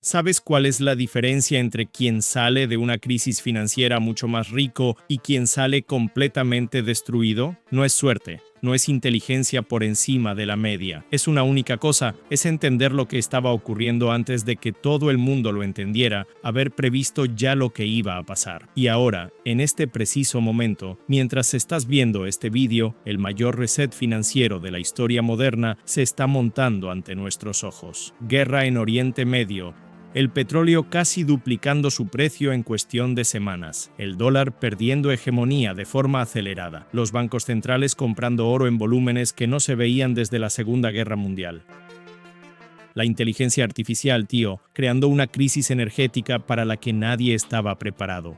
¿Sabes cuál es la diferencia entre quien sale de una crisis financiera mucho más rico y quien sale completamente destruido? No es suerte, no es inteligencia por encima de la media. Es una única cosa, es entender lo que estaba ocurriendo antes de que todo el mundo lo entendiera, haber previsto ya lo que iba a pasar. Y ahora, en este preciso momento, mientras estás viendo este vídeo, el mayor reset financiero de la historia moderna se está montando ante nuestros ojos. Guerra en Oriente Medio. El petróleo casi duplicando su precio en cuestión de semanas, el dólar perdiendo hegemonía de forma acelerada, los bancos centrales comprando oro en volúmenes que no se veían desde la Segunda Guerra Mundial. La inteligencia artificial, tío, creando una crisis energética para la que nadie estaba preparado.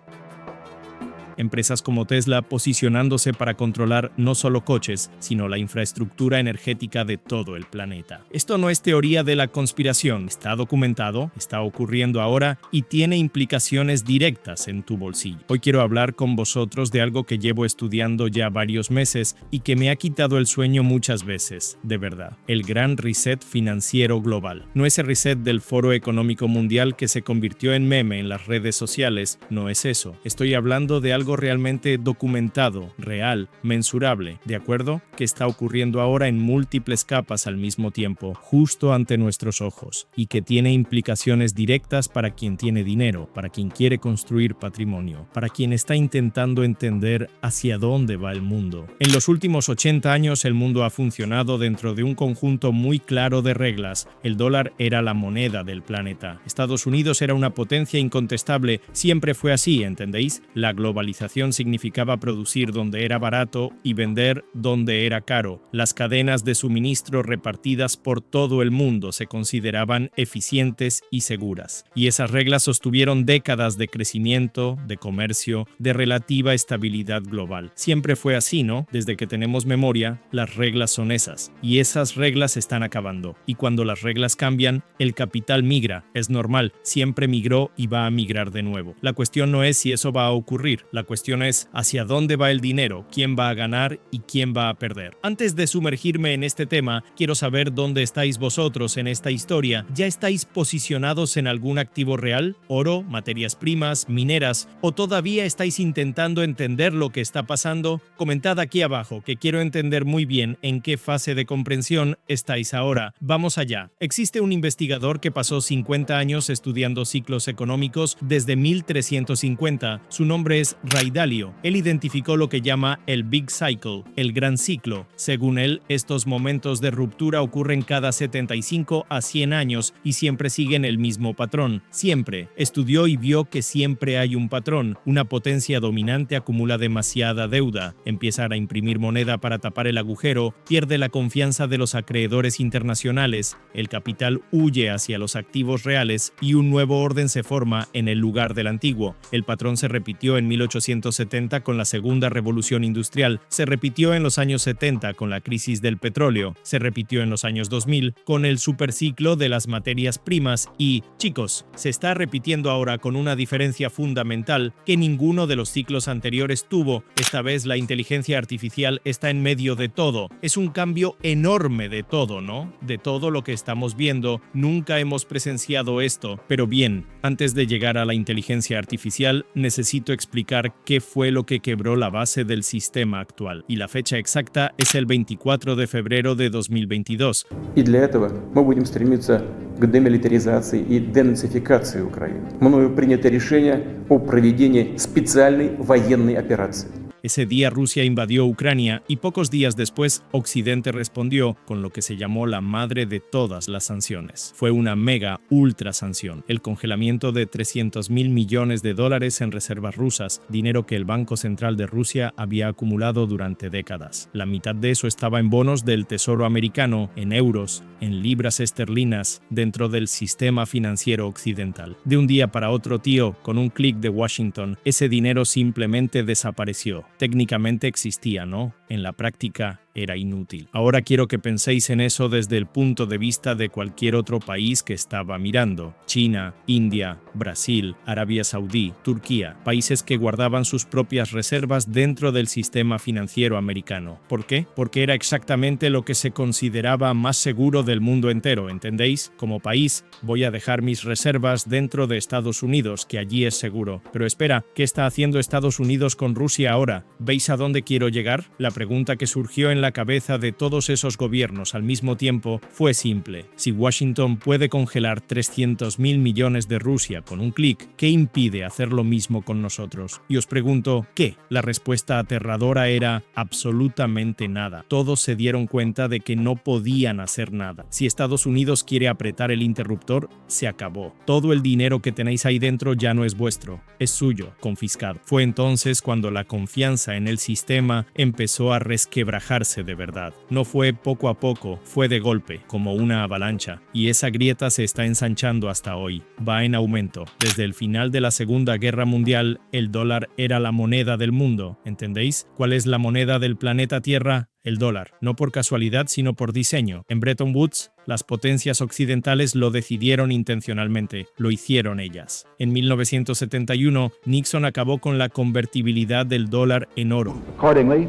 Empresas como Tesla posicionándose para controlar no solo coches, sino la infraestructura energética de todo el planeta. Esto no es teoría de la conspiración, está documentado, está ocurriendo ahora y tiene implicaciones directas en tu bolsillo. Hoy quiero hablar con vosotros de algo que llevo estudiando ya varios meses y que me ha quitado el sueño muchas veces, de verdad. El gran reset financiero global. No ese reset del Foro Económico Mundial que se convirtió en meme en las redes sociales, no es eso. Estoy hablando de algo realmente documentado, real, mensurable, ¿de acuerdo? Que está ocurriendo ahora en múltiples capas al mismo tiempo, justo ante nuestros ojos, y que tiene implicaciones directas para quien tiene dinero, para quien quiere construir patrimonio, para quien está intentando entender hacia dónde va el mundo. En los últimos 80 años el mundo ha funcionado dentro de un conjunto muy claro de reglas. El dólar era la moneda del planeta. Estados Unidos era una potencia incontestable, siempre fue así, ¿entendéis? La globalización significaba producir donde era barato y vender donde era caro. Las cadenas de suministro repartidas por todo el mundo se consideraban eficientes y seguras. Y esas reglas sostuvieron décadas de crecimiento, de comercio, de relativa estabilidad global. Siempre fue así, ¿no? Desde que tenemos memoria, las reglas son esas. Y esas reglas están acabando. Y cuando las reglas cambian, el capital migra. Es normal, siempre migró y va a migrar de nuevo. La cuestión no es si eso va a ocurrir. La cuestión es hacia dónde va el dinero, quién va a ganar y quién va a perder. Antes de sumergirme en este tema, quiero saber dónde estáis vosotros en esta historia. ¿Ya estáis posicionados en algún activo real? ¿Oro, materias primas, mineras? ¿O todavía estáis intentando entender lo que está pasando? Comentad aquí abajo, que quiero entender muy bien en qué fase de comprensión estáis ahora. Vamos allá. Existe un investigador que pasó 50 años estudiando ciclos económicos desde 1350. Su nombre es Ray Dalio. Él identificó lo que llama el Big Cycle, el gran ciclo. Según él, estos momentos de ruptura ocurren cada 75 a 100 años y siempre siguen el mismo patrón. Siempre. Estudió y vio que siempre hay un patrón. Una potencia dominante acumula demasiada deuda, empieza a imprimir moneda para tapar el agujero, pierde la confianza de los acreedores internacionales, el capital huye hacia los activos reales y un nuevo orden se forma en el lugar del antiguo. El patrón se repitió en 1870 con la Segunda Revolución Industrial, se repitió en los años 70 con la crisis del petróleo, se repitió en los años 2000 con el superciclo de las materias primas y, chicos, se está repitiendo ahora con una diferencia fundamental que ninguno de los ciclos anteriores tuvo. Esta vez la inteligencia artificial está en medio de todo. Es un cambio enorme de todo, ¿no? De todo lo que estamos viendo. Nunca hemos presenciado esto. Pero bien, antes de llegar a la inteligencia artificial, necesito explicar qué fue lo que quebró la base del sistema actual. Y la fecha exacta es el 24 de febrero de 2022. И для этого мы будем стремиться к демилитаризации и денацификации Украины. Мною принято решение о проведении специальной военной операции. Ese día Rusia invadió Ucrania y pocos días después Occidente respondió con lo que se llamó la madre de todas las sanciones. Fue una mega ultra sanción, el congelamiento de 300.000 millones de dólares en reservas rusas, dinero que el Banco Central de Rusia había acumulado durante décadas. La mitad de eso estaba en bonos del Tesoro americano, en euros, en libras esterlinas, dentro del sistema financiero occidental. De un día para otro, tío, con un clic de Washington, ese dinero simplemente desapareció. Técnicamente existía, ¿no? En la práctica, era inútil. Ahora quiero que penséis en eso desde el punto de vista de cualquier otro país que estaba mirando. China, India, Brasil, Arabia Saudí, Turquía, países que guardaban sus propias reservas dentro del sistema financiero americano. ¿Por qué? Porque era exactamente lo que se consideraba más seguro del mundo entero, ¿entendéis? Como país, voy a dejar mis reservas dentro de Estados Unidos, que allí es seguro. Pero espera, ¿qué está haciendo Estados Unidos con Rusia ahora? ¿Veis a dónde quiero llegar? La pregunta que surgió en la cabeza de todos esos gobiernos al mismo tiempo fue simple. Si Washington puede congelar 300.000 millones de Rusia con un clic, ¿qué impide hacer lo mismo con nosotros? Y os pregunto, ¿qué? La respuesta aterradora era absolutamente nada. Todos se dieron cuenta de que no podían hacer nada. Si Estados Unidos quiere apretar el interruptor, se acabó. Todo el dinero que tenéis ahí dentro ya no es vuestro, es suyo, confiscado. Fue entonces cuando la confianza en el sistema empezó a resquebrajarse de verdad. No fue poco a poco, fue de golpe, como una avalancha. Y esa grieta se está ensanchando hasta hoy. Va en aumento. Desde el final de la Segunda Guerra Mundial, el dólar era la moneda del mundo. ¿Entendéis? ¿Cuál es la moneda del planeta Tierra? El dólar, no por casualidad sino por diseño. En Bretton Woods, las potencias occidentales lo decidieron intencionalmente, lo hicieron ellas. En 1971, Nixon acabó con la convertibilidad del dólar en oro. Accordingly,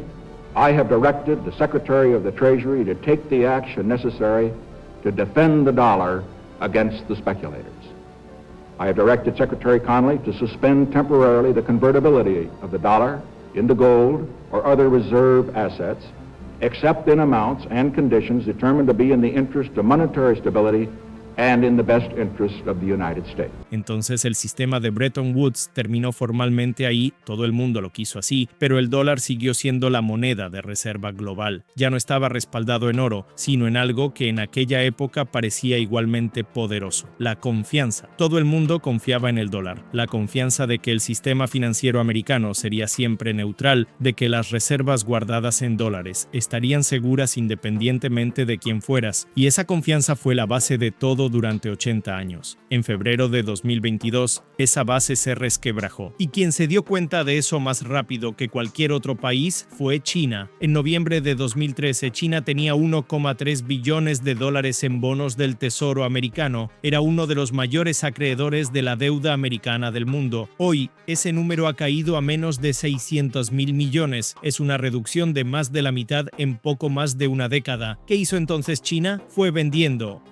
I have directed the Secretary of the Treasury to take the action necessary to defend the dollar against the speculators. I have directed Secretary Connally to suspend temporarily the convertibility of the dollar into gold or other reserve assets, except in amounts and conditions determined to be in the interest of monetary stability and in the best interest of the United States. Entonces el sistema de Bretton Woods terminó formalmente ahí, todo el mundo lo quiso así, pero el dólar siguió siendo la moneda de reserva global. Ya no estaba respaldado en oro, sino en algo que en aquella época parecía igualmente poderoso: la confianza. Todo el mundo confiaba en el dólar, la confianza de que el sistema financiero americano sería siempre neutral, de que las reservas guardadas en dólares estarían seguras independientemente de quién fueras, y esa confianza fue la base de todo durante 80 años. En febrero de 2022, esa base se resquebrajó. Y quien se dio cuenta de eso más rápido que cualquier otro país fue China. En noviembre de 2013, China tenía 1,3 billones de dólares en bonos del Tesoro americano. Era uno de los mayores acreedores de la deuda americana del mundo. Hoy, ese número ha caído a menos de 600.000 millones. Es una reducción de más de la mitad en poco más de una década. ¿Qué hizo entonces China? Fue vendiendo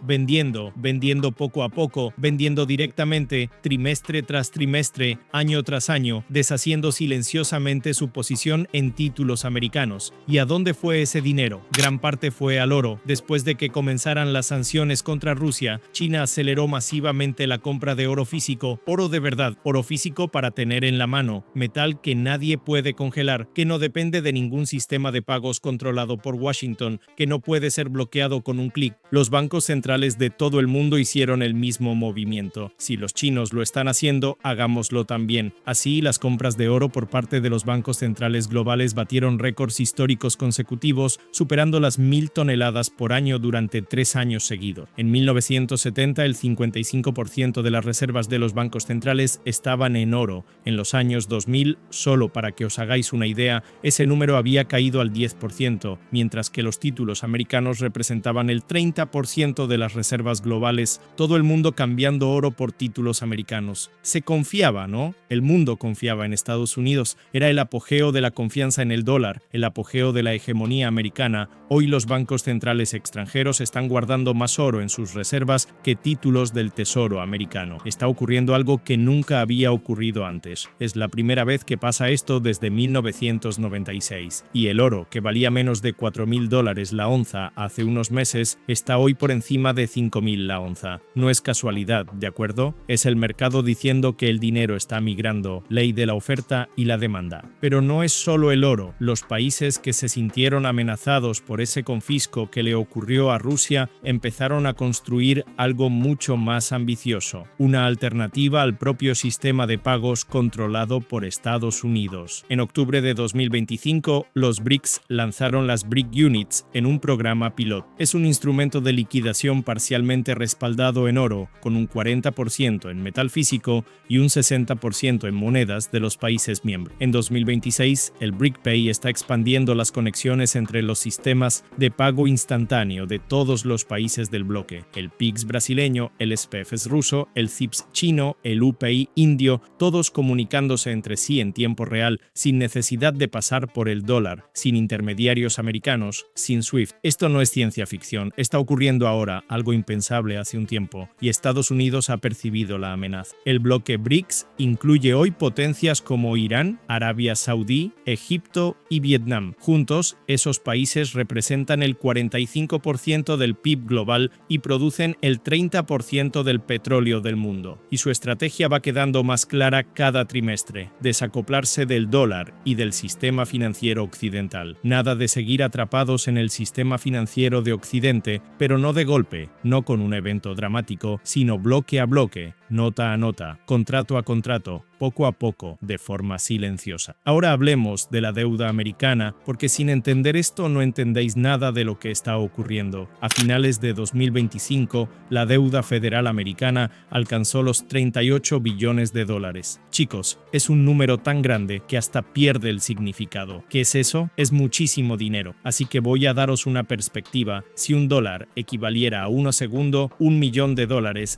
poco a poco, vendiendo directamente, trimestre tras trimestre, año tras año, deshaciendo silenciosamente su posición en títulos americanos. ¿Y a dónde fue ese dinero? Gran parte fue al oro. Después de que comenzaran las sanciones contra Rusia, China aceleró masivamente la compra de oro físico, oro de verdad, oro físico para tener en la mano, metal que nadie puede congelar, que no depende de ningún sistema de pagos controlado por Washington, que no puede ser bloqueado con un clic. Los bancos centrales de todo el mundo hicieron el mismo movimiento. Si los chinos lo están haciendo, hagámoslo también. Así, las compras de oro por parte de los bancos centrales globales batieron récords históricos consecutivos, superando las 1.000 toneladas por año durante 3 años seguidos. En 1970, el 55% de las reservas de los bancos centrales estaban en oro. En los años 2000, solo para que os hagáis una idea, ese número había caído al 10%, mientras que los títulos americanos representaban el 30% de las reservas globales, todo el mundo cambiando oro por títulos americanos. Se confiaba, ¿no? El mundo confiaba en Estados Unidos. Era el apogeo de la confianza en el dólar, el apogeo de la hegemonía americana. Hoy los bancos centrales extranjeros están guardando más oro en sus reservas que títulos del Tesoro americano. Está ocurriendo algo que nunca había ocurrido antes. Es la primera vez que pasa esto desde 1996. Y el oro, que valía menos de $4.000 la onza hace unos meses, está hoy por encima de $5.000 la onza. No es casualidad, ¿de acuerdo? Es el mercado diciendo que el dinero está migrando, ley de la oferta y la demanda. Pero no es solo el oro. Los países que se sintieron amenazados por ese confisco que le ocurrió a Rusia empezaron a construir algo mucho más ambicioso, una alternativa al propio sistema de pagos controlado por Estados Unidos. En octubre de 2025, los BRICS lanzaron las BRIC Units en un programa pilot. Es un instrumento de liquidación parcialmente respaldado en oro, con un 40% en metal físico y un 60% en monedas de los países miembros. En 2026, el BRICPay está expandiendo las conexiones entre los sistemas de pago instantáneo de todos los países del bloque: el PIX brasileño, el SPEFS ruso, el CIPS chino, el UPI indio, todos comunicándose entre sí en tiempo real, sin necesidad de pasar por el dólar, sin intermediarios americanos, sin SWIFT. Esto no es ciencia ficción, está ocurriendo ahora, algo impensable hace un tiempo, y Estados Unidos ha percibido la amenaza. El bloque BRICS incluye hoy potencias como Irán, Arabia Saudí, Egipto y Vietnam. Juntos, esos países representan el 45% del PIB global y producen el 30% del petróleo del mundo. Y su estrategia va quedando más clara cada trimestre: desacoplarse del dólar y del sistema financiero occidental. Nada de seguir atrapados en el sistema financiero de Occidente, pero no de golpe, no con un evento dramático, sino bloque a bloque, nota a nota, contrato a contrato, poco a poco, de forma silenciosa. Ahora hablemos de la deuda americana, porque sin entender esto no entendéis nada de lo que está ocurriendo. A finales de 2025, la deuda federal americana alcanzó los 38 billones de dólares. Chicos, es un número tan grande que hasta pierde el significado. ¿Qué es eso? Es muchísimo dinero. Así que voy a daros una perspectiva. Si un dólar equivaliera a 1 segundo, $1 millón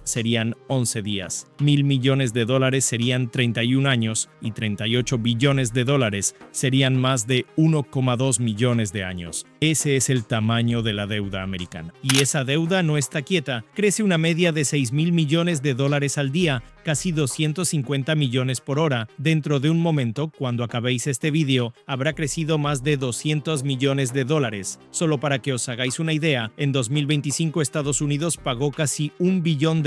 serían 11 días. 1.000 millones de dólares serían 31 años y 38 billones de dólares serían más de 1,2 millones de años. Ese es el tamaño de la deuda americana. Y esa deuda no está quieta. Crece una media de 6.000 millones de dólares al día, casi 250 millones por hora. Dentro de un momento, cuando acabéis este vídeo, habrá crecido más de 200 millones de dólares. Solo para que os hagáis una idea, en 2025 Estados Unidos pagó casi $1 billón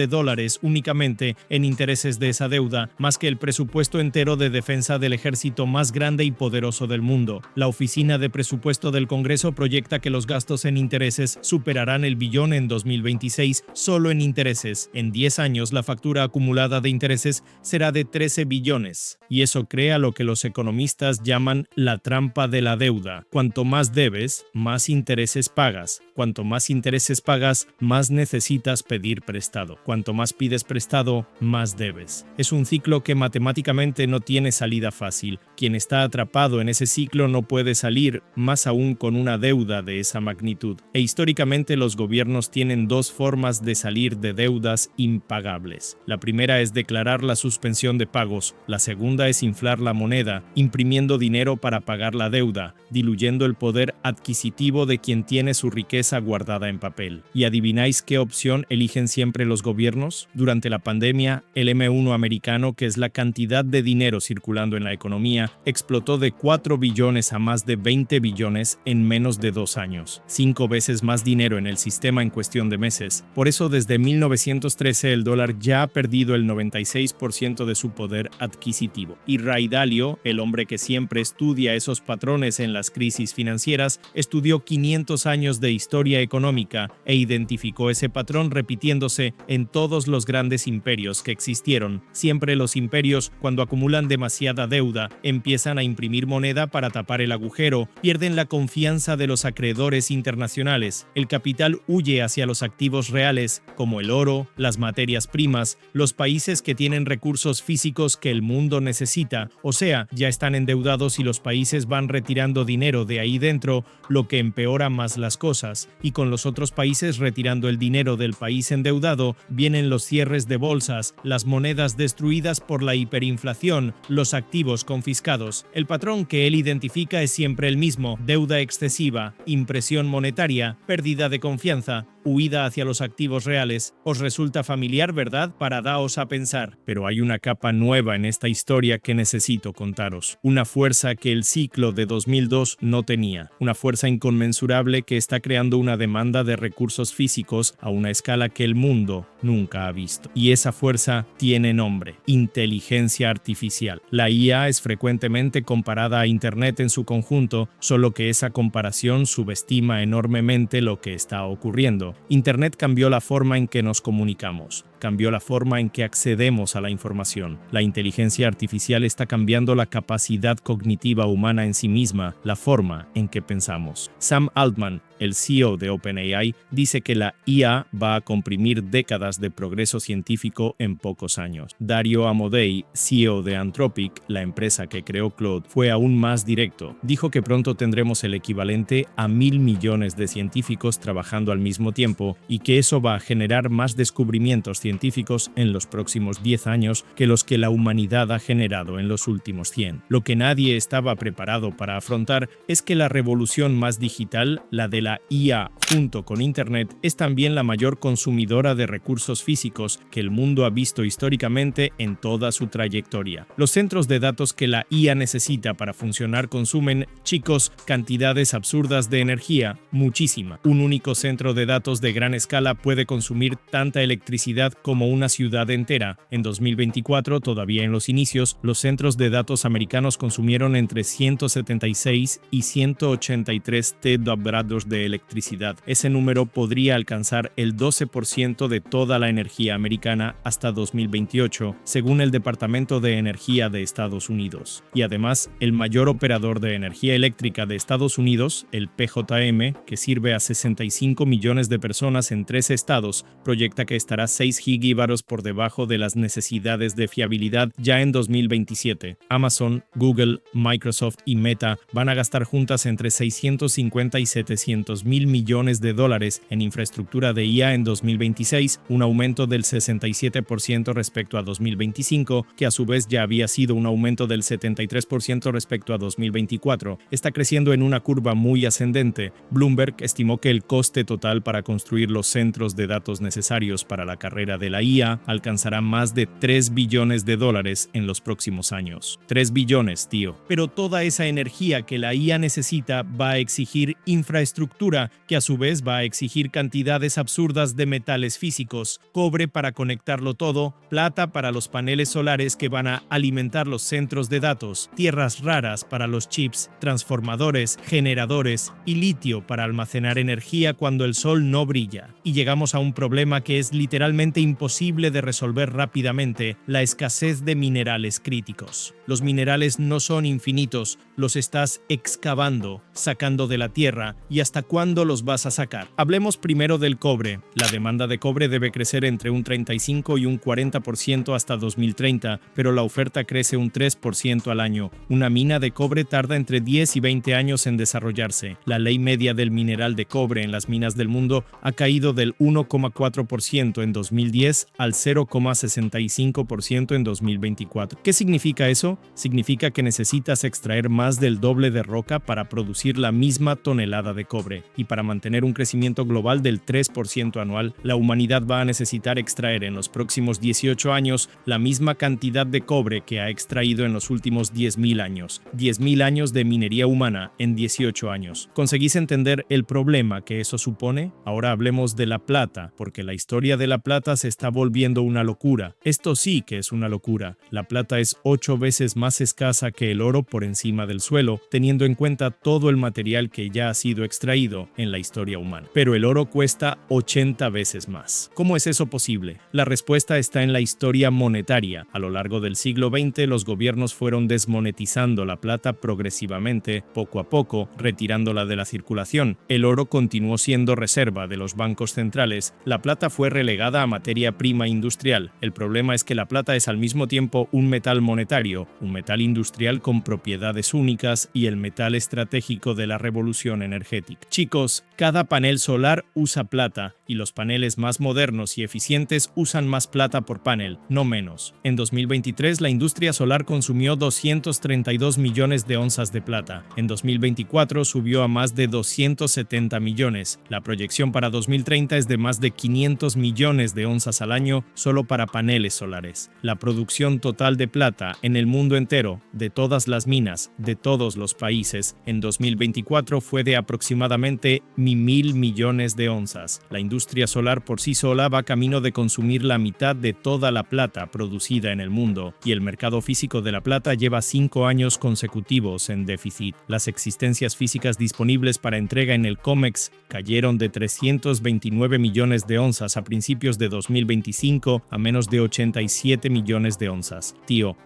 únicamente en intereses de esa deuda, más que el presupuesto entero de defensa del ejército más grande y poderoso del mundo. La Oficina de Presupuesto del Congreso proyecta que los gastos en intereses superarán el billón en 2026 solo en intereses. En 10 años la factura acumulada de intereses será de 13 billones. Y eso crea lo que los economistas llaman la trampa de la deuda. Cuanto más debes, más intereses pagas. Cuanto más intereses pagas, más necesitas pedir prestado. Cuanto más pides prestado, más debes. Es un ciclo que matemáticamente no tiene salida fácil. Quien está atrapado en ese ciclo no puede salir, más aún con una deuda de esa magnitud. E históricamente los gobiernos tienen dos formas de salir de deudas impagables. La primera es declarar la suspensión de pagos. La segunda es inflar la moneda, imprimiendo dinero para pagar la deuda, diluyendo el poder adquisitivo de quien tiene su riqueza guardada en papel. ¿Y adivináis qué opción eligen siempre los gobiernos? Durante la pandemia, el M1 americano, que es la cantidad de dinero circulando en la economía, explotó de 4 billones a más de 20 billones en menos de 2 años. 5 veces más dinero en el sistema en cuestión de meses. Por eso, desde 1913 el dólar ya ha perdido el 96% de su poder adquisitivo. Y Ray Dalio, el hombre que siempre estudia esos patrones en las crisis financieras, estudió 500 años de historia económica e identificó ese patrón repitiéndose en todos los grandes imperios que existieron. Siempre los imperios, cuando acumulan demasiada deuda, empiezan a imprimir moneda para tapar el agujero, pierden la confianza de los acreedores internacionales, el capital huye hacia los activos reales, como el oro, las materias primas, los países que tienen recursos físicos que el mundo necesita, o sea, ya están endeudados y los países van retirando dinero de ahí dentro, lo que empeora más las cosas, y con los otros países retirando el dinero del país endeudado, vienen los cierres de bolsas, las monedas destruidas por la hiperinflación, los activos confiscados. El patrón que él identifica es siempre el mismo: deuda excesiva, impresión monetaria, pérdida de confianza, huida hacia los activos reales. Os resulta familiar, ¿verdad? Paradaos a pensar. Pero hay una capa nueva en esta historia que necesito contaros. Una fuerza que el ciclo de 2002 no tenía. Una fuerza inconmensurable que está creando una demanda de recursos físicos a una escala que el mundo nunca ha visto. Y esa fuerza tiene nombre: inteligencia artificial. La IA es frecuentemente comparada a Internet en su conjunto, solo que esa comparación subestima enormemente lo que está ocurriendo. Internet cambió la forma en que nos comunicamos. cambió la forma en que accedemos a la información. La inteligencia artificial está cambiando la capacidad cognitiva humana en sí misma, la forma en que pensamos. Sam Altman, el CEO de OpenAI, dice que la IA va a comprimir décadas de progreso científico en pocos años. Dario Amodei, CEO de Anthropic, la empresa que creó Claude, fue aún más directo. Dijo que pronto tendremos el equivalente a 1.000 millones de científicos trabajando al mismo tiempo y que eso va a generar más descubrimientos científicos en los próximos 10 años que los que la humanidad ha generado en los últimos 100. Lo que nadie estaba preparado para afrontar es que la revolución más digital, la de la IA junto con Internet, es también la mayor consumidora de recursos físicos que el mundo ha visto históricamente en toda su trayectoria. Los centros de datos que la IA necesita para funcionar consumen, chicos, cantidades absurdas de energía, muchísima. Un único centro de datos de gran escala puede consumir tanta electricidad como una ciudad entera. En 2024, todavía en los inicios, los centros de datos americanos consumieron entre 176 y 183 terabytes de electricidad. Ese número podría alcanzar el 12% de toda la energía americana hasta 2028, según el Departamento de Energía de Estados Unidos. Y además, el mayor operador de energía eléctrica de Estados Unidos, el PJM, que sirve a 65 millones de personas en 13 estados, proyecta que estará 6 gigavatios por debajo de las necesidades de fiabilidad ya en 2027. Amazon, Google, Microsoft y Meta van a gastar juntas entre 650 y 700 mil millones de dólares en infraestructura de IA en 2026, un aumento del 67% respecto a 2025, que a su vez ya había sido un aumento del 73% respecto a 2024. Está creciendo en una curva muy ascendente. Bloomberg estimó que el coste total para construir los centros de datos necesarios para la carrera de la IA alcanzará más de 3 billones de dólares en los próximos años. 3 billones, tío. Pero toda esa energía que la IA necesita va a exigir infraestructura, que a su vez va a exigir cantidades absurdas de metales físicos, cobre para conectarlo todo, plata para los paneles solares que van a alimentar los centros de datos, tierras raras para los chips, transformadores, generadores y litio para almacenar energía cuando el sol no brilla. Y llegamos a un problema que es literalmente imposible de resolver rápidamente: la escasez de minerales críticos. Los minerales no son infinitos, los estás excavando, sacando de la tierra, y hasta cuándo los vas a sacar. Hablemos primero del cobre. La demanda de cobre debe crecer entre un 35 y un 40% hasta 2030, pero la oferta crece un 3% al año. Una mina de cobre tarda entre 10 y 20 años en desarrollarse. La ley media del mineral de cobre en las minas del mundo ha caído del 1,4% en 2010 al 0,65% en 2024. ¿Qué significa eso? Significa que necesitas extraer más del doble de roca para producir la misma tonelada de cobre. Y para mantener un crecimiento global del 3% anual, la humanidad va a necesitar extraer en los próximos 18 años la misma cantidad de cobre que ha extraído en los últimos 10.000 años. 10.000 años de minería humana en 18 años. ¿Conseguís entender el problema que eso supone? Ahora hablemos de la plata, porque la historia de la plata se está volviendo una locura. Esto sí que es una locura. La plata es 8 veces más escasa que el oro por encima del suelo, teniendo en cuenta todo el material que ya ha sido extraído en la historia humana. Pero el oro cuesta 80 veces más. ¿Cómo es eso posible? La respuesta está en la historia monetaria. A lo largo del siglo XX, los gobiernos fueron desmonetizando la plata progresivamente, poco a poco, retirándola de la circulación. El oro continuó siendo reserva de los bancos centrales. La plata fue relegada a materia prima industrial. El problema es que la plata es al mismo tiempo un metal monetario, un metal industrial con propiedades únicas y el metal estratégico de la revolución energética. Chicos, cada panel solar usa plata y los paneles más modernos y eficientes usan más plata por panel, no menos. En 2023, la industria solar consumió 232 millones de onzas de plata. En 2024 subió a más de 270 millones. La proyección para 2030 es de más de 500 millones de onzas al año solo para paneles solares. La producción total de plata en el mundo entero, de todas las minas, de todos los países, en 2024 fue de aproximadamente 1.000 millones de onzas. La industria solar por sí sola va camino de consumir la mitad de toda la plata producida en el mundo, y el mercado físico de la plata lleva 5 años consecutivos en déficit. Las existencias físicas disponibles para entrega en el COMEX cayeron de 329 millones de onzas a principios de 2025 a menos de 87 millones de onzas.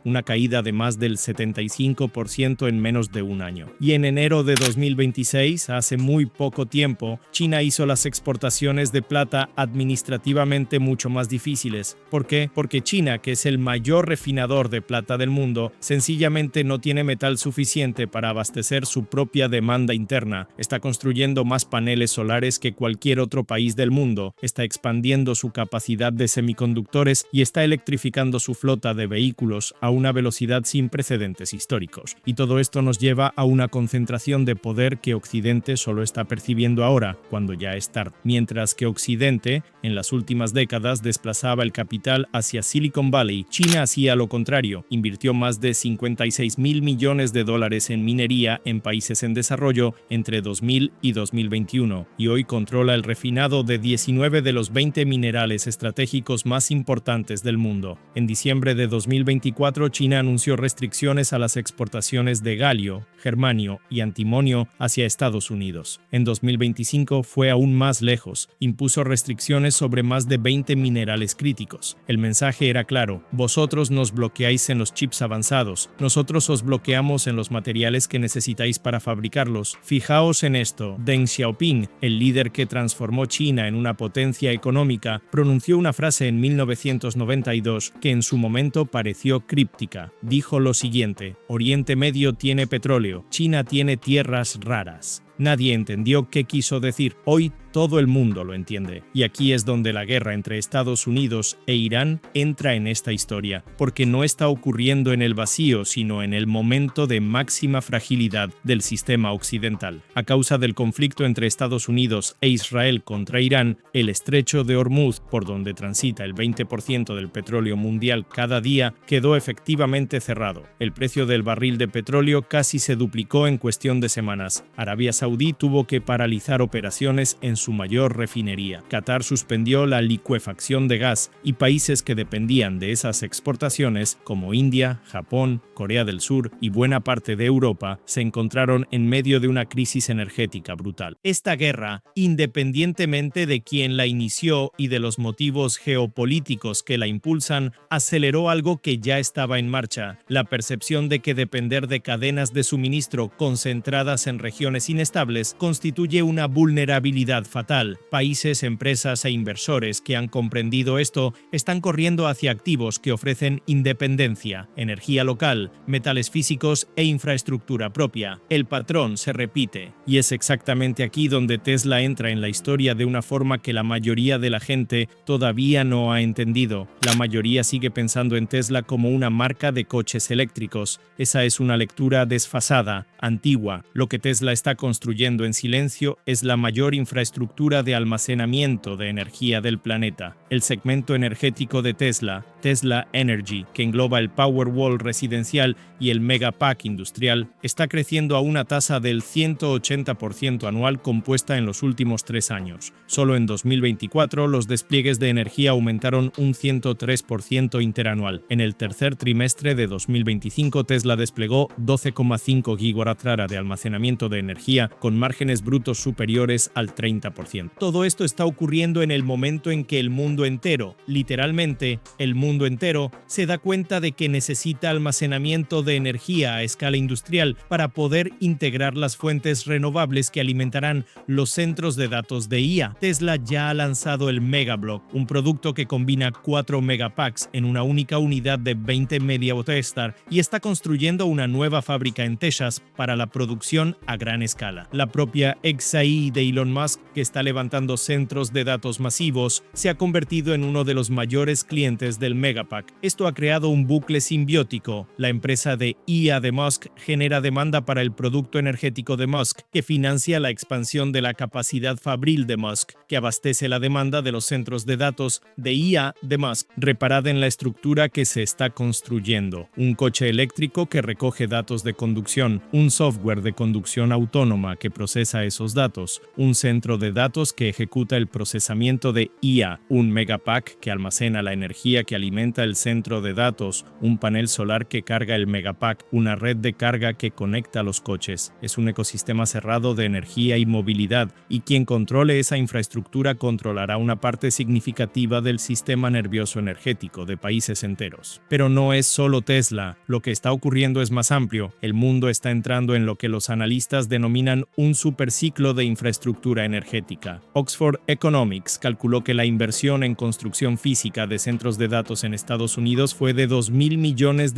Una caída de más del 75% en menos de un año. Y en enero de 2026, hace muy poco tiempo, China hizo las exportaciones de plata administrativamente mucho más difíciles. ¿Por qué? Porque China, que es el mayor refinador de plata del mundo, sencillamente no tiene metal suficiente para abastecer su propia demanda interna. Está construyendo más paneles solares que cualquier otro país del mundo, está expandiendo su capacidad de semiconductores y está electrificando su flota de vehículos a una velocidad sin precedentes históricos. Y todo esto nos lleva a una concentración de poder que Occidente solo está percibiendo ahora, cuando ya es tarde. Mientras que Occidente, en las últimas décadas, desplazaba el capital hacia Silicon Valley, China hacía lo contrario. Invirtió más de 56.000 millones de dólares en minería en países en desarrollo entre 2000 y 2021, y hoy controla el refinado de 19 de los 20 minerales estratégicos más importantes del mundo. En diciembre de 2024, China anunció restricciones a las exportaciones de galio, germanio y antimonio hacia Estados Unidos. En 2025 fue aún más lejos, impuso restricciones sobre más de 20 minerales críticos. El mensaje era claro: vosotros nos bloqueáis en los chips avanzados, nosotros os bloqueamos en los materiales que necesitáis para fabricarlos. Fijaos en esto. Deng Xiaoping, el líder que transformó China en una potencia económica, pronunció una frase en 1992 que en su momento pareció críptica. Dijo lo siguiente: Oriente Medio tiene petróleo, China tiene tierras raras. Nadie entendió qué quiso decir. Hoy todo el mundo lo entiende. Y aquí es donde la guerra entre Estados Unidos e Irán entra en esta historia, porque no está ocurriendo en el vacío, sino en el momento de máxima fragilidad del sistema occidental. A causa del conflicto entre Estados Unidos e Israel contra Irán, el estrecho de Hormuz, por donde transita el 20% del petróleo mundial cada día, quedó efectivamente cerrado. El precio del barril de petróleo casi se duplicó en cuestión de semanas. Arabia Saudí tuvo que paralizar operaciones en su mayor refinería. Qatar suspendió la licuefacción de gas y países que dependían de esas exportaciones, como India, Japón, Corea del Sur y buena parte de Europa, se encontraron en medio de una crisis energética brutal. Esta guerra, independientemente de quién la inició y de los motivos geopolíticos que la impulsan, aceleró algo que ya estaba en marcha: la percepción de que depender de cadenas de suministro concentradas en regiones inestables constituye una vulnerabilidad fatal. Países, empresas e inversores que han comprendido esto están corriendo hacia activos que ofrecen independencia, energía local, metales físicos e infraestructura propia. El patrón se repite, y es exactamente aquí donde Tesla entra en la historia de una forma que la mayoría de la gente todavía no ha entendido. La mayoría sigue pensando en Tesla como una marca de coches eléctricos. Esa es una lectura desfasada, antigua. Lo que Tesla está construyendo en silencio es la mayor infraestructura de almacenamiento de energía del planeta. El segmento energético de Tesla, Tesla Energy, que engloba el Powerwall residencial y el Megapack industrial, está creciendo a una tasa del 180% anual compuesta en los últimos 3 años. Solo en 2024 los despliegues de energía aumentaron un 103% interanual. En el tercer trimestre de 2025 Tesla desplegó 12,5 gigawatt-hora de almacenamiento de energía con márgenes brutos superiores al 30%. Todo esto está ocurriendo en el momento en que el mundo entero, literalmente el mundo entero, se da cuenta de que necesita almacenamiento de energía a escala industrial para poder integrar las fuentes renovables que alimentarán los centros de datos de IA. Tesla ya ha lanzado el Megablock, un producto que combina 4 megapacks en una única unidad de 20 MWh, y está construyendo una nueva fábrica en Texas para la producción a gran escala. La propia xAI de Elon Musk, que está levantando centros de datos masivos, se ha convertido en uno de los mayores clientes del megapack. Esto ha creado un bucle simbiótico. La empresa de IA de Musk genera demanda para el producto energético de Musk, que financia la expansión de la capacidad fabril de Musk, que abastece la demanda de los centros de datos de IA de Musk, reparada en la estructura que se está construyendo. Un coche eléctrico que recoge datos de conducción, un software de conducción autónoma que procesa esos datos, un centro de datos que ejecuta el procesamiento de IA, un megapack que almacena la energía que alimenta el centro de datos, un panel solar que carga el megapack, una red de carga que conecta los coches. Es un ecosistema cerrado de energía y movilidad, y quien controle esa infraestructura controlará una parte significativa del sistema nervioso energético de países enteros. Pero no es solo Tesla. Lo que está ocurriendo es más amplio. El mundo está entrando en lo que los analistas denominan un superciclo de infraestructura energética. Oxford Economics calculó que la inversión en construcción física de centros de datos en Estados Unidos fue de $2.000 millones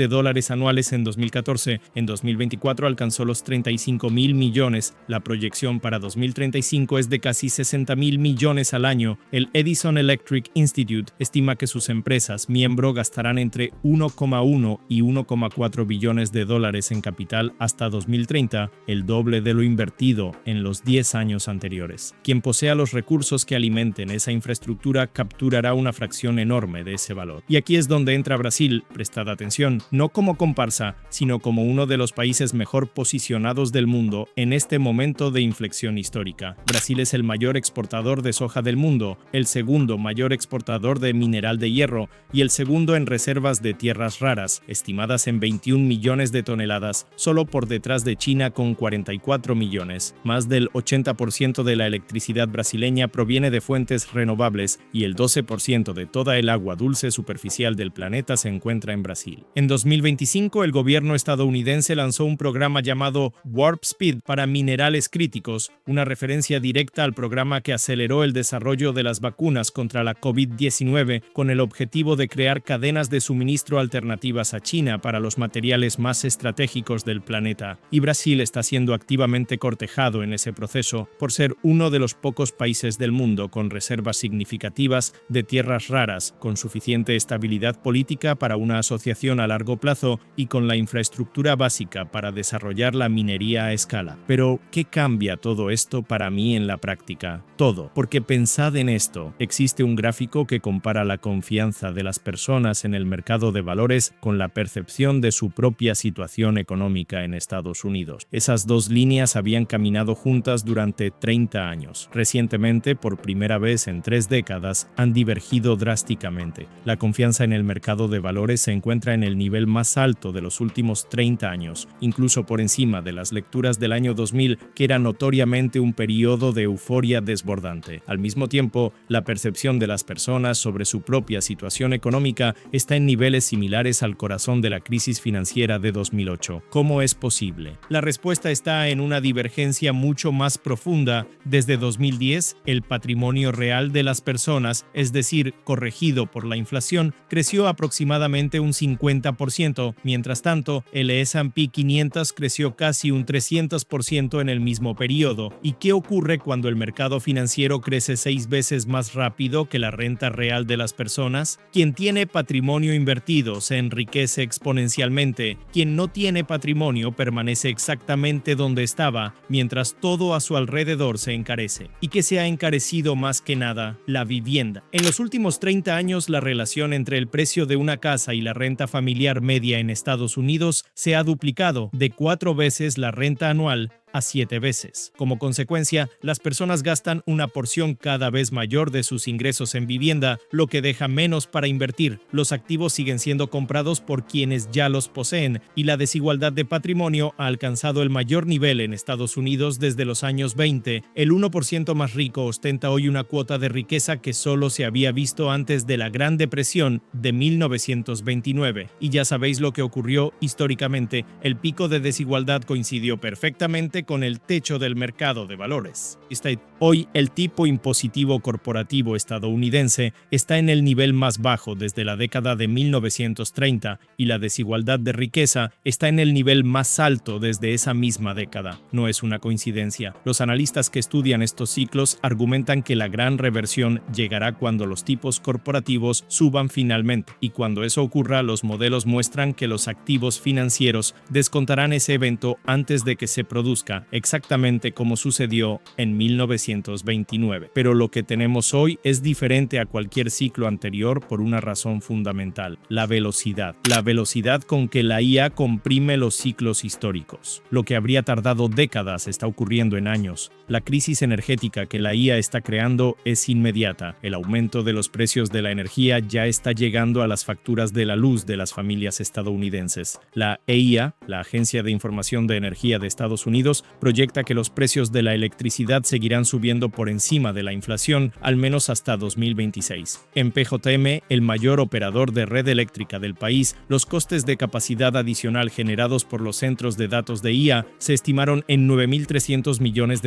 anuales en 2014. En 2024 alcanzó los $35.000 millones. La proyección para 2035 es de casi $60.000 millones al año. El Edison Electric Institute estima que sus empresas miembro gastarán entre 1,1 y 1,4 billones de dólares en capital hasta 2030, el doble de lo invertido en los 10 años anteriores. Quien posea los recursos que alimenten esa infraestructura capturará una fracción enorme de ese valor. Y aquí es donde entra Brasil, prestad atención, no como comparsa, sino como uno de los países mejor posicionados del mundo en este momento de inflexión histórica. Brasil es el mayor exportador de soja del mundo, el segundo mayor exportador de mineral de hierro y el segundo en reservas de tierras raras, estimadas en 21 millones de toneladas, solo por detrás de China con 44 millones. Más del 80% de la electricidad brasileña proviene de fuentes renovables y el 12% de toda el agua dulce superficial del planeta se encuentra en Brasil. En 2025, el gobierno estadounidense lanzó un programa llamado Warp Speed para minerales críticos, una referencia directa al programa que aceleró el desarrollo de las vacunas contra la COVID-19 con el objetivo de crear cadenas de suministro alternativas a China para los materiales más estratégicos del planeta. Y Brasil está siendo activamente cortejado en ese proceso por ser uno de los pocos países del mundo con reservas significativas de tierras raras, con suficiente estabilidad política para una asociación a largo plazo y con la infraestructura básica para desarrollar la minería a escala. Pero, ¿qué cambia todo esto para mí en la práctica? Todo, porque pensad en esto. Existe un gráfico que compara la confianza de las personas en el mercado de valores con la percepción de su propia situación económica en Estados Unidos. Esas dos líneas habían caminado juntas durante 30 años. Recientemente, por primera vez en 3 décadas, han divergido drásticamente. La confianza en el mercado de valores se encuentra en el nivel más alto de los últimos 30 años, incluso por encima de las lecturas del año 2000, que era notoriamente un periodo de euforia desbordante. Al mismo tiempo, la percepción de las personas sobre su propia situación económica está en niveles similares al corazón de la crisis financiera de 2008. ¿Cómo es posible? La respuesta está en una divergencia mucho más profunda. Desde 2010, el patrimonio real de las personas, es decir, corregido por la inflación, creció aproximadamente un 50%. Mientras tanto, el S&P 500 creció casi un 300% en el mismo periodo. ¿Y qué ocurre cuando el mercado financiero crece 6 veces más rápido que la renta real de las personas? Quien tiene patrimonio invertido se enriquece exponencialmente. Quien no tiene patrimonio permanece exactamente donde estaba, mientras todo a su alrededor se encarece. ¿Y qué se ha encarecido más que nada? La vivienda. En los últimos 30 años, la relación entre el precio de una casa y la renta familiar media en Estados Unidos se ha duplicado, de 4 veces la renta anual a 7 veces. Como consecuencia, las personas gastan una porción cada vez mayor de sus ingresos en vivienda, lo que deja menos para invertir. Los activos siguen siendo comprados por quienes ya los poseen, y la desigualdad de patrimonio ha alcanzado el mayor nivel en Estados Unidos desde los años 20. El 1% más rico ostenta hoy una cuota de riqueza que solo se había visto antes de la Gran Depresión de 1929. Y ya sabéis lo que ocurrió históricamente. El pico de desigualdad coincidió perfectamente con el techo del mercado de valores. Esta Hoy, el tipo impositivo corporativo estadounidense está en el nivel más bajo desde la década de 1930 y la desigualdad de riqueza está en el nivel más alto desde esa misma década. No es una coincidencia. Los analistas que estudian estos ciclos argumentan que la gran reversión llegará cuando los tipos corporativos suban finalmente, y cuando eso ocurra, los modelos muestran que los activos financieros descontarán ese evento antes de que se produzca, exactamente como sucedió en 1929. Pero lo que tenemos hoy es diferente a cualquier ciclo anterior por una razón fundamental: la velocidad. La velocidad con que la IA comprime los ciclos históricos. Lo que habría tardado décadas está ocurriendo en años. La crisis energética que la IA está creando es inmediata. El aumento de los precios de la energía ya está llegando a las facturas de la luz de las familias estadounidenses. La EIA, la Agencia de Información de Energía de Estados Unidos, proyecta que los precios de la electricidad seguirán subiendo por encima de la inflación al menos hasta 2026. En PJM, el mayor operador de red eléctrica del país, los costes de capacidad adicional generados por los centros de datos de IA se estimaron en $9.300 millones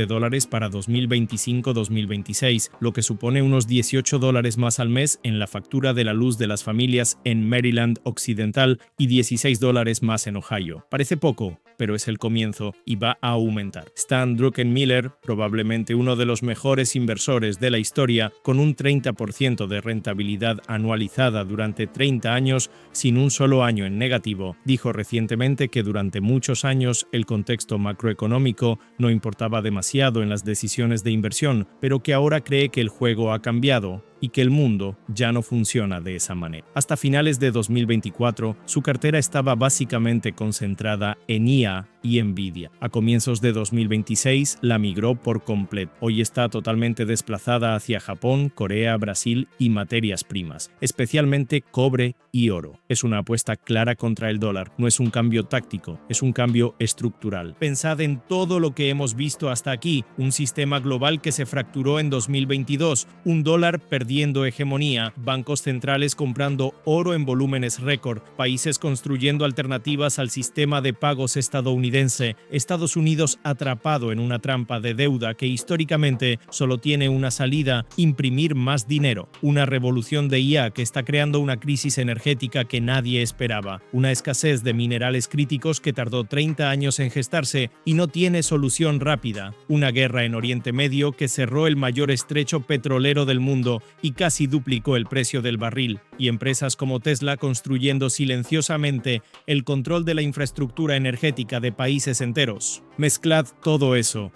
para 2025-2026, lo que supone unos $18 más al mes en la factura de la luz de las familias en Maryland Occidental y $16 más en Ohio. Parece poco, pero es el comienzo y va a aumentar. Stan Druckenmiller, probablemente uno de los mejores inversores de la historia, con un 30% de rentabilidad anualizada durante 30 años sin un solo año en negativo, dijo recientemente que durante muchos años el contexto macroeconómico no importaba demasiado en las decisiones de inversión, pero que ahora cree que el juego ha cambiado y que el mundo ya no funciona de esa manera. Hasta finales de 2024, su cartera estaba básicamente concentrada en IA y Nvidia. A comienzos de 2026 la migró por completo. Hoy está totalmente desplazada hacia Japón, Corea, Brasil y materias primas, especialmente cobre y oro. Es una apuesta clara contra el dólar. No es un cambio táctico, es un cambio estructural. Pensad en todo lo que hemos visto hasta aquí: un sistema global que se fracturó en 2022, un dólar perdiendo hegemonía, bancos centrales comprando oro en volúmenes récord, países construyendo alternativas al sistema de pagos estadounidense, Estados Unidos atrapado en una trampa de deuda que históricamente solo tiene una salida: imprimir más dinero, una revolución de IA que está creando una crisis energética que nadie esperaba, una escasez de minerales críticos que tardó 30 años en gestarse y no tiene solución rápida, una guerra en Oriente Medio que cerró el mayor estrecho petrolero del mundo y casi duplicó el precio del barril, y empresas como Tesla construyendo silenciosamente el control de la infraestructura energética de países enteros. Mezclad todo eso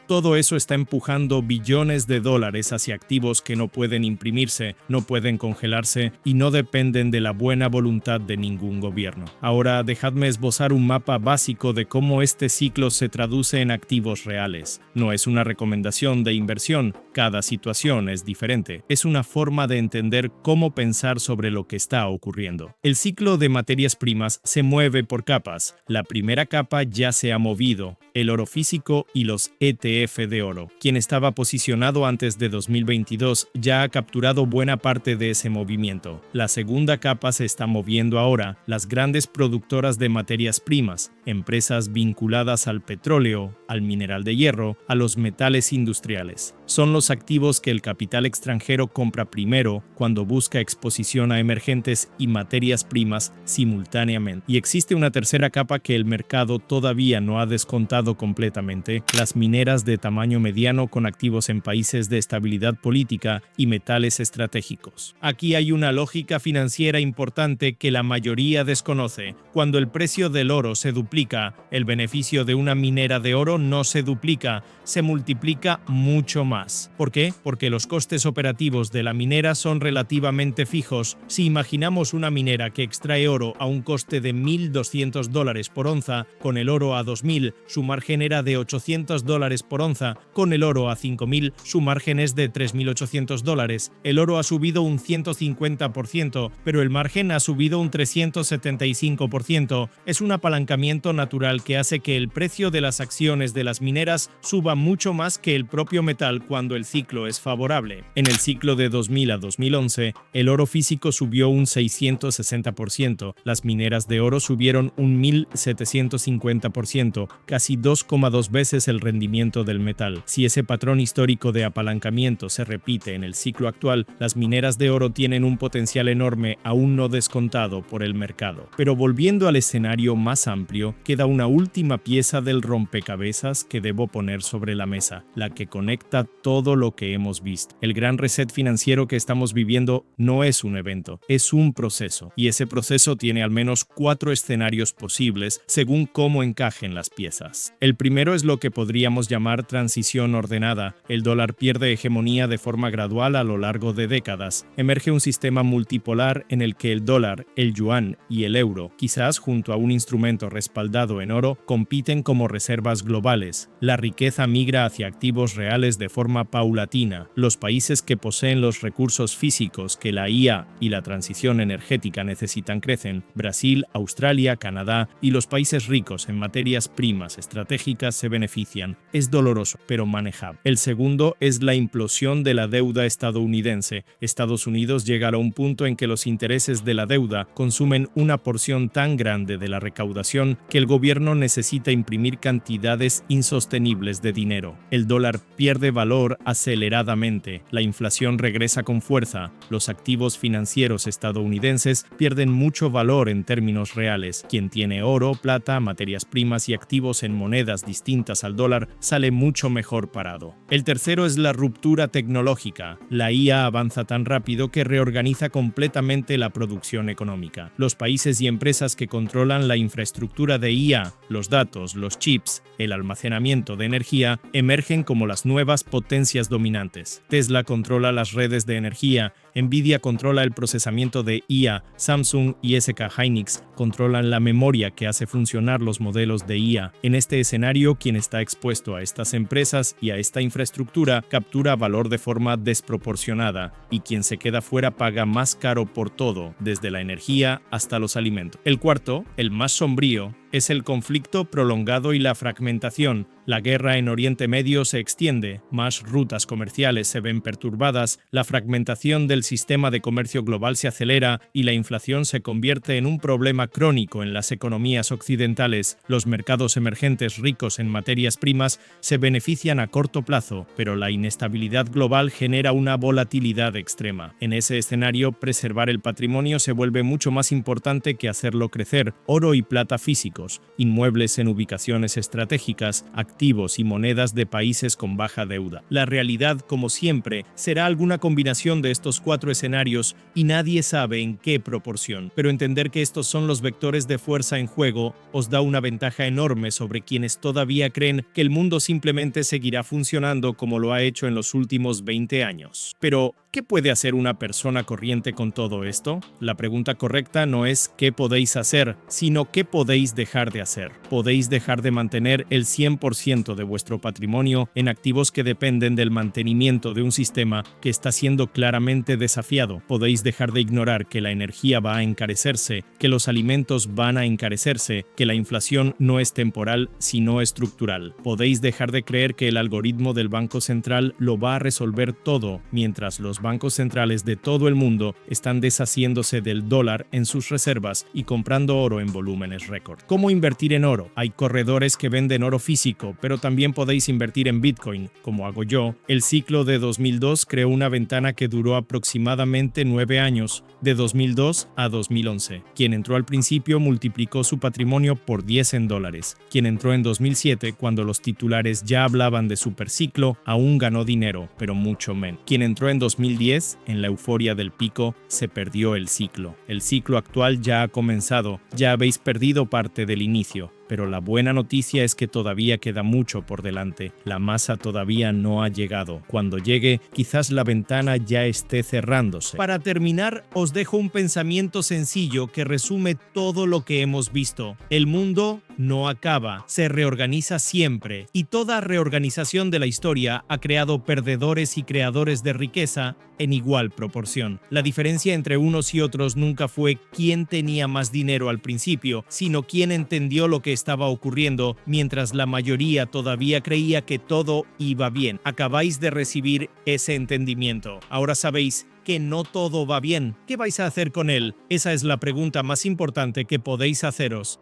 está empujando billones de dólares hacia activos que no pueden imprimirse, no pueden congelarse y no dependen de la buena voluntad de ningún gobierno. Ahora dejadme esbozar un mapa básico de cómo este ciclo se traduce en activos reales. No es una recomendación de inversión, cada situación es diferente, es una forma de entender cómo pensar sobre lo que está ocurriendo. El ciclo de materias primas se mueve por capas. La primera capa ya se ha movido, el oro físico y los ETF de oro. Quien estaba posicionado antes de 2022 ya ha capturado buena parte de ese movimiento. La segunda capa se está moviendo ahora, las grandes productoras de materias primas, empresas vinculadas al petróleo, al mineral de hierro, a los metales industriales. Son los activos que el capital extranjero compra primero cuando busca exposición a emergentes y materias primas simultáneamente. Y existe una tercera capa que el mercado todavía no ha descontado completamente: las mineras de tamaño mediano con activos en países de estabilidad política y metales estratégicos. Aquí hay una lógica financiera importante que la mayoría desconoce. Cuando el precio del oro se duplica, el beneficio de una minera de oro no se duplica, se multiplica mucho más. ¿Por qué? Porque los costes operativos de la minera son relativamente fijos. Si imaginamos una minera que extrae oro a un coste de $1.200 por onza, con el oro a $2.000, su margen era de $800 por onza, con el oro a $5.000, su margen es de $3.800. El oro ha subido un 150%, pero el margen ha subido un 375%. Es un apalancamiento natural que hace que el precio de las acciones de las mineras suba mucho más que el propio metal cuando el ciclo es favorable. En el ciclo de 2000 a 2011, el oro físico subió un 660%, las mineras de oro subieron un 1.750%, casi 2,2 veces el rendimiento del metal. Si ese patrón histórico de apalancamiento se repite en el ciclo actual, las mineras de oro tienen un potencial enorme aún no descontado por el mercado. Pero volviendo al escenario más amplio, queda una última pieza del rompecabezas que debo poner sobre la mesa, la que conecta todo lo que hemos visto. El gran reset financiero que estamos viviendo no es un evento, es un proceso, y ese proceso tiene al menos 4 escenarios posibles según cómo encajen las piezas. El primero es lo que podríamos llamar transición ordenada. El dólar pierde hegemonía de forma gradual a lo largo de décadas. Emerge un sistema multipolar en el que el dólar, el yuan y el euro, quizás junto a un instrumento respaldado en oro, compiten como reservas globales. La riqueza migra hacia activos reales de forma paulatina. Los países que poseen los recursos físicos que la IA y la transición energética necesitan crecen. Brasil, Australia, Canadá y los países ricos en materias primas estratégicas se benefician. Es doloroso, pero manejable. El segundo es la implosión de la deuda estadounidense. Estados Unidos llega a un punto en que los intereses de la deuda consumen una porción tan grande de la recaudación que el gobierno necesita imprimir cantidades insostenibles de dinero. El dólar pierde valor aceleradamente, la inflación regresa con fuerza, los activos financieros estadounidenses pierden mucho valor en términos reales. Quien tiene oro, plata, materias primas y activos en monedas distintas al dólar sale mucho mejor parado. El tercero es la ruptura tecnológica. La IA avanza tan rápido que reorganiza completamente la producción económica. Los países y empresas que controlan la infraestructura de IA, los datos, los chips, el almacenamiento de energía, emergen como las nuevas potencias dominantes. Tesla controla las redes de energía, Nvidia controla el procesamiento de IA, Samsung y SK Hynix controlan la memoria que hace funcionar los modelos de IA. En este escenario, quien está expuesto a estas empresas y a esta infraestructura captura valor de forma desproporcionada, y quien se queda fuera paga más caro por todo, desde la energía hasta los alimentos. El cuarto, el más sombrío, es el conflicto prolongado y la fragmentación. La guerra en Oriente Medio se extiende, más rutas comerciales se ven perturbadas, la fragmentación del sistema de comercio global se acelera y la inflación se convierte en un problema crónico en las economías occidentales. Los mercados emergentes ricos en materias primas se benefician a corto plazo, pero la inestabilidad global genera una volatilidad extrema. En ese escenario, preservar el patrimonio se vuelve mucho más importante que hacerlo crecer. Oro y plata físicos, inmuebles en ubicaciones estratégicas, activos y monedas de países con baja deuda. La realidad, como siempre, será alguna combinación de estos 4 escenarios y nadie sabe en qué proporción. Pero entender que estos son los vectores de fuerza en juego os da una ventaja enorme sobre quienes todavía creen que el mundo simplemente seguirá funcionando como lo ha hecho en los últimos 20 años. Pero, ¿qué puede hacer una persona corriente con todo esto? La pregunta correcta no es ¿qué podéis hacer?, sino ¿qué podéis dejar de hacer? Podéis dejar de mantener el 100% de vuestro patrimonio en activos que dependen del mantenimiento de un sistema que está siendo claramente desafiado. Podéis dejar de ignorar que la energía va a encarecerse, que los alimentos van a encarecerse, que la inflación no es temporal sino estructural. Podéis dejar de creer que el algoritmo del Banco Central lo va a resolver todo, mientras los bancos centrales de todo el mundo están deshaciéndose del dólar en sus reservas y comprando oro en volúmenes récord. ¿Cómo invertir en oro? Hay corredores que venden oro físico, pero también podéis invertir en Bitcoin, como hago yo. El ciclo de 2002 creó una ventana que duró aproximadamente 9 años, de 2002 a 2011. Quien entró al principio multiplicó su patrimonio por 10 en dólares. Quien entró en 2007, cuando los titulares ya hablaban de superciclo, aún ganó dinero, pero mucho menos. Quien entró en 2010, en la euforia del pico, se perdió el ciclo. El ciclo actual ya ha comenzado, ya habéis perdido parte del inicio. Pero la buena noticia es que todavía queda mucho por delante. La masa todavía no ha llegado. Cuando llegue, quizás la ventana ya esté cerrándose. Para terminar, os dejo un pensamiento sencillo que resume todo lo que hemos visto. El mundo no acaba, se reorganiza siempre. Y toda reorganización de la historia ha creado perdedores y creadores de riqueza en igual proporción. La diferencia entre unos y otros nunca fue quién tenía más dinero al principio, sino quién entendió lo que estaba ocurriendo, mientras la mayoría todavía creía que todo iba bien. Acabáis de recibir ese entendimiento. Ahora sabéis que no todo va bien. ¿Qué vais a hacer con él? Esa es la pregunta más importante que podéis haceros.